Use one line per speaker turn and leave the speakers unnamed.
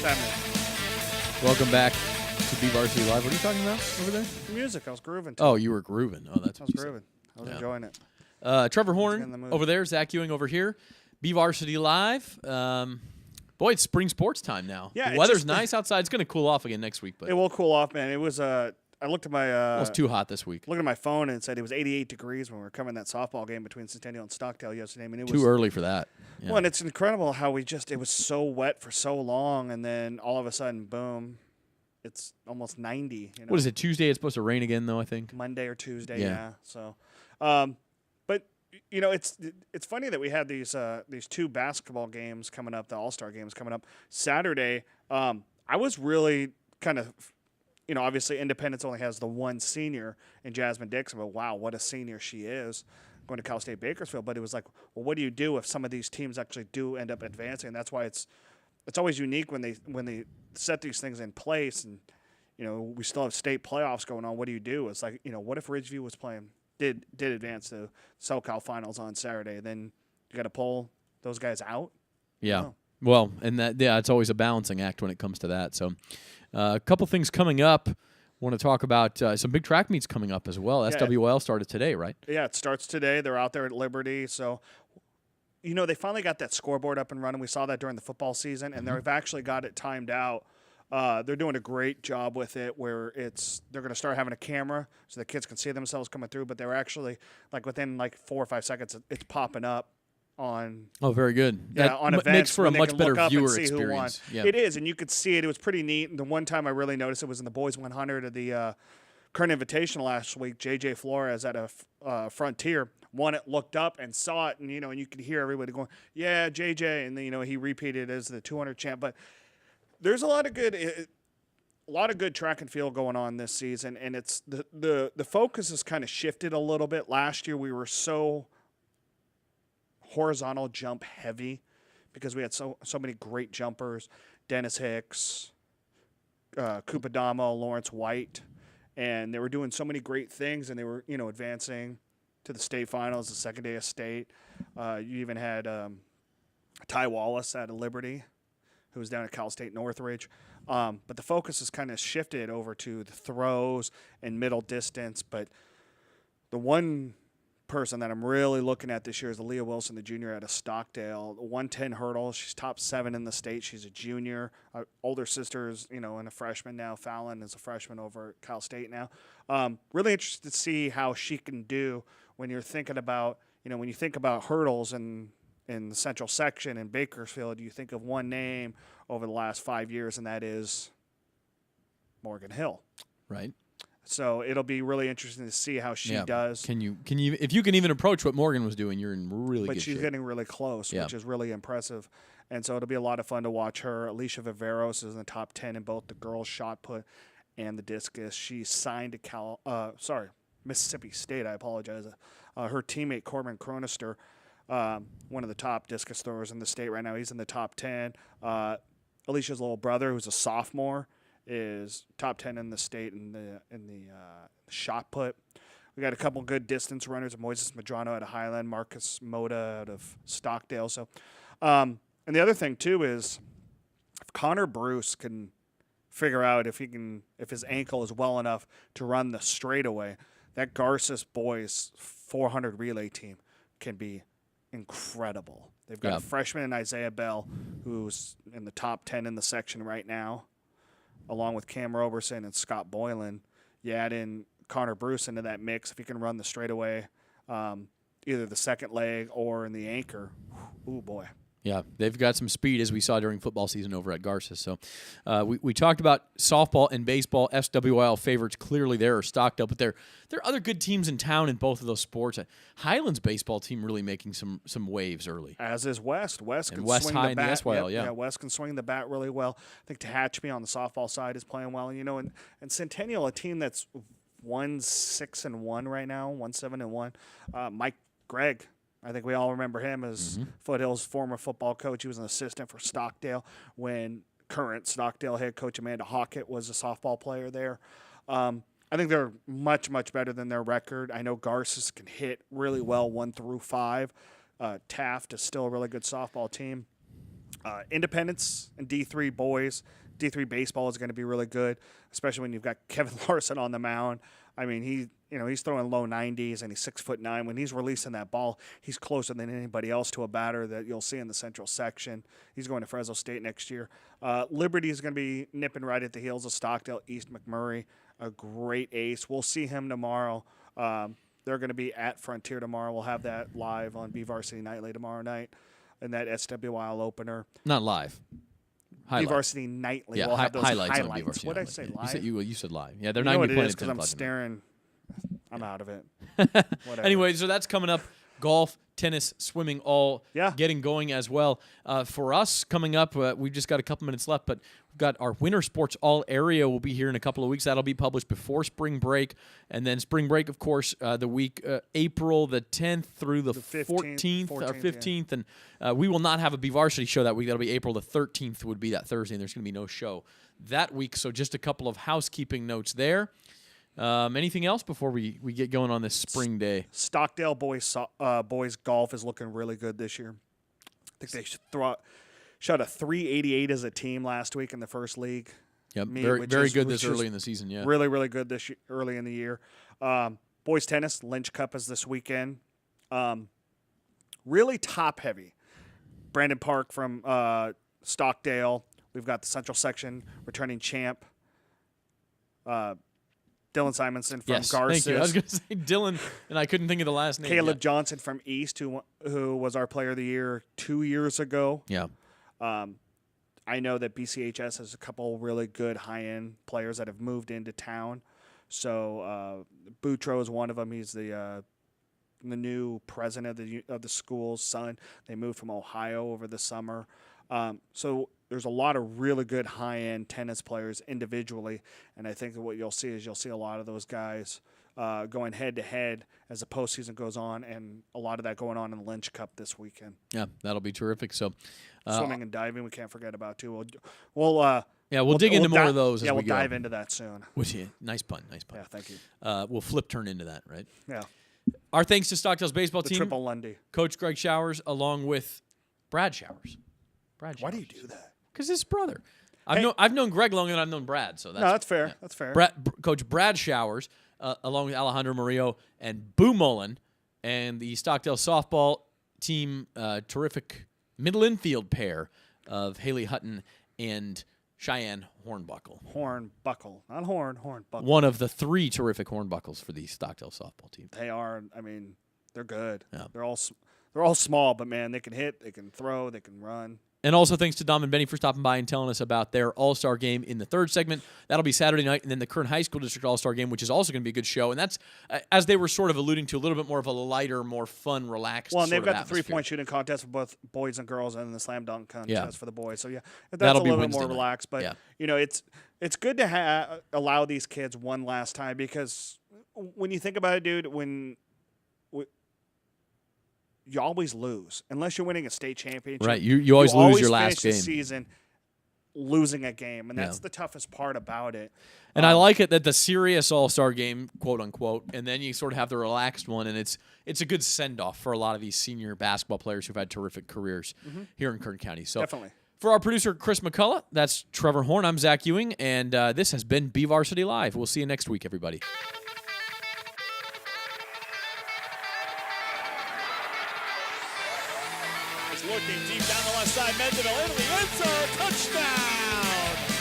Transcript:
happening?
Welcome back to BVarsity Live. What are you talking about over there?
Music. I was grooving.
Oh, you were grooving. Oh, that's
I
what
was
you
grooving. I was
Yeah.
enjoying it.
Trevor
in the
Horn
mood.
over there, Zach Ewing over here. BVarsity Live. Boy, it's spring sports time now.
Yeah,
The
it's
weather's
just-
nice outside. It's going to cool off again next week, but
It will cool off, man. It was. I looked at my.
it was too hot this week.
Looked at my phone and it said it was 88 degrees when we were covering that softball game between Centennial and Stockdale yesterday. I mean, it
Too
was
early for that. Yeah.
Well, and it's incredible how it was so wet for so long, and then all of a sudden, boom, it's almost 90. You know?
What is it, Tuesday? It's supposed to rain again, though, I think.
Monday or Tuesday,
Yeah.
yeah. So, but you know, it's funny that we had these two basketball games coming up, the All-Star games coming up Saturday. I was really kind of, you know, obviously Independence only has the one senior in Jasmine Dixon, but wow, what a senior she is, going to Cal State Bakersfield. But it was like, well, what do you do if some of these teams actually do end up advancing? And that's why it's always unique when they set these things in place. And you know, we still have state playoffs going on. What do you do? It's like, you know, what if Ridgeview was did advance to SoCal finals on Saturday? Then you got to pull those guys out.
Yeah.
Oh.
Well, and it's always a balancing act when it comes to that. So, a couple things coming up. Want to talk about some big track meets coming up as well.
Yeah.
SWL started today, right?
Yeah, it starts today. They're out there at Liberty. So, you know, they finally got that scoreboard up and running. We saw that during the football season, and they've actually got it timed out. They're doing a great job with it where they're going to start having a camera so the kids can see themselves coming through, but they're actually, like, within, 4 or 5 seconds, it's popping up on
very good.
Yeah,
That
on events
makes for a
when they
much
can
better
look up and
viewer
see who won.
experience. Yeah.
It is, and you could see it. It was pretty neat. And the one time I really noticed it was in the boys 100 of the Kern Invitational last week. JJ Flores at a Frontier won it, looked up and saw it, and you know, and you could hear everybody going, "Yeah, JJ," and then, you know, he repeated it as the 200 champ. But there's a lot of good track and field going on this season, and it's the focus has kind of shifted a little bit. Last year we were so horizontal jump heavy because we had so many great jumpers, Dennis Hicks, Cupadamo, Lawrence White, and they were doing so many great things, and they were, you know, advancing to the state finals, the second day of state. You even had Ty Wallace out of Liberty, who was down at Cal State Northridge. But the focus has kind of shifted over to the throws and middle distance. But the one person that I'm really looking at this year is Aaliyah Wilson, the junior out of Stockdale. The 110 hurdle, she's top 7 in the state. She's a junior. Older sister's, you know, and a freshman now. Fallon is a freshman over at Cal State now. Really interested to see how she can do when you're thinking about, you know, when you think about hurdles in the central section in Bakersfield, you think of one name over the last 5 years, and that is Morgan Hill.
Right.
So it'll be really interesting to see how she does.
Can you if you can even approach what Morgan was doing, you're in really
But
good
she's
shape.
getting really close, which is really impressive. And so it'll be a lot of fun to watch her. Alicia Viveros is in the top 10 in both the girls' shot put and the discus. She signed to Mississippi State. I apologize. Her teammate Corbin Cronister, one of the top discus throwers in the state right now. He's in the top 10. Alicia's little brother, who's a sophomore, is top 10 in the state in the shot put. We got a couple good distance runners: Moises Medrano out of Highland, Marcus Moda out of Stockdale. So, and the other thing too is if Connor Bruce can figure out if his ankle is well enough to run the straightaway, that Garces boys 400 relay team can be incredible. They've got a freshman in Isaiah Bell, who's in the top 10 in the section right now, along with Cam Roberson and Scott Boylan. You add in Connor Bruce into that mix, if he can run the straightaway, either the second leg or in the anchor. Ooh, boy.
Yeah, they've got some speed, as we saw during football season over at Garces. So we talked about softball and baseball. SWL favorites clearly there are stocked up, but there are other good teams in town in both of those sports. Highlands baseball team really making some waves early.
As is West. West can
West
swing
High
the
in the
bat.
SYL,
yeah, West can swing the bat really well. I think Tehachapi on the softball side is playing well. And, you know, and Centennial, a team that's 1-6-1 right now, 1-7-1. Mike Gregg, I think we all remember him as Foothill's former football coach. He was an assistant for Stockdale when current Stockdale head coach Amanda Hockett was a softball player there. I think they're much, much better than their record. I know Garces can hit really well 1 through 5. Taft is still a really good softball team. Independence and D3 boys. D3 baseball is going to be really good, especially when you've got Kevin Larson on the mound. I mean, he's throwing low 90s and he's 6'9". When he's releasing that ball, he's closer than anybody else to a batter that you'll see in the Central section. He's going to Fresno State next year. Liberty is going to be nipping right at the heels of Stockdale. East McMurray, a great ace. We'll see him tomorrow. They're going to be at Frontier tomorrow. We'll have that live on BVarsity Nightly tomorrow night, and that SWIL opener.
Not live. Highlight.
BVarsity Nightly.
Yeah,
we'll have those
highlights.
What did I say? Live?
You said live. Yeah, they're
you
not
know
even
what it
playing
is because I'm staring. I'm out of it. Whatever.
Anyway, so that's coming up. Golf, tennis, swimming, all getting going as well. For us, coming up, we've just got a couple minutes left, but we've got our winter sports all area will be here in a couple of weeks. That'll be published before spring break. And then spring break, of course, the week April the 10th through the 14th or 15th. Yeah. And we will not have a BVarsity show that week. That'll be April the 13th would be that Thursday, and there's going to be no show that week. So just a couple of housekeeping notes there. Anything else before we get going on this spring day?
Stockdale boys golf is looking really good this year. I think they shot a 388 as a team last week in the first league.
Yep, very good this early in the season. Yeah,
really, really good this year, early in the year. Boys tennis, Lynch Cup is this weekend. Really top heavy. Brandon Park from Stockdale. We've got the Central Section returning champ. Dylan Simonson from Garces.
Thank you. I was going to say Dylan, and I couldn't think of the last name.
Caleb Johnson from East, who was our player of the year 2 years ago.
Yeah.
I know that BCHS has a couple really good high-end players that have moved into town. So Boutro is one of them. He's the new president of the school's son. They moved from Ohio over the summer. So there's a lot of really good high-end tennis players individually, and I think that what you'll see a lot of those guys going head-to-head as the postseason goes on, and a lot of that going on in the Lynch Cup this weekend.
Yeah, that'll be terrific. So
swimming and diving we can't forget about, too.
We'll dig into more of those as we go.
Yeah, we'll dive into that soon.
Nice pun.
Yeah, thank you.
We'll flip turn into that, right?
Yeah.
Our thanks to Stockdale's baseball
the
team.
Triple Lundy.
Coach Greg Showers, along with Brad Showers.
Why do you do that?
Because his brother. I've known Greg longer than I've known Brad. So
that's fair. Yeah. That's fair.
Coach Brad Showers, along with Alejandro Murillo and Boo Mullen, and the Stockdale softball team, terrific middle infield pair of Haley Hutton and Cheyenne Hornbuckle.
Hornbuckle. Not Hornbuckle.
One of the three terrific Hornbuckles for the Stockdale softball team.
They are. I mean, they're good.
Yeah.
They're all small, but, man, they can hit, they can throw, they can run.
And also thanks to Dom and Benny for stopping by and telling us about their All-Star game in the third segment. That'll be Saturday night, and then the Kern High School District All-Star game, which is also going to be a good show. And that's, as they were sort of alluding to, a little bit more of a lighter, more fun, relaxed
Well, and they've
sort of
got the
atmosphere.
3-point shooting contest for both boys and girls, and the slam dunk contest for the boys. So, yeah, that's
That'll
a
be
little bit
Wednesday
more
night.
relaxed. But, it's good to allow these kids one last time, because when you think about it, dude, you always lose unless you're winning a state championship.
Right, you always lose your last game.
The season losing a game, and that's the toughest part about it.
And I like it that the serious All-Star game, quote unquote, and then you sort of have the relaxed one, and it's a good send-off for a lot of these senior basketball players who've had terrific careers here in Kern County. So
definitely.
For our producer Chris McCullough, that's Trevor Horn. I'm Zach Ewing, and this has been BVarsity Live. We'll see you next week, everybody.
Looking deep down the left side, Mendeville into the end zone, touchdown!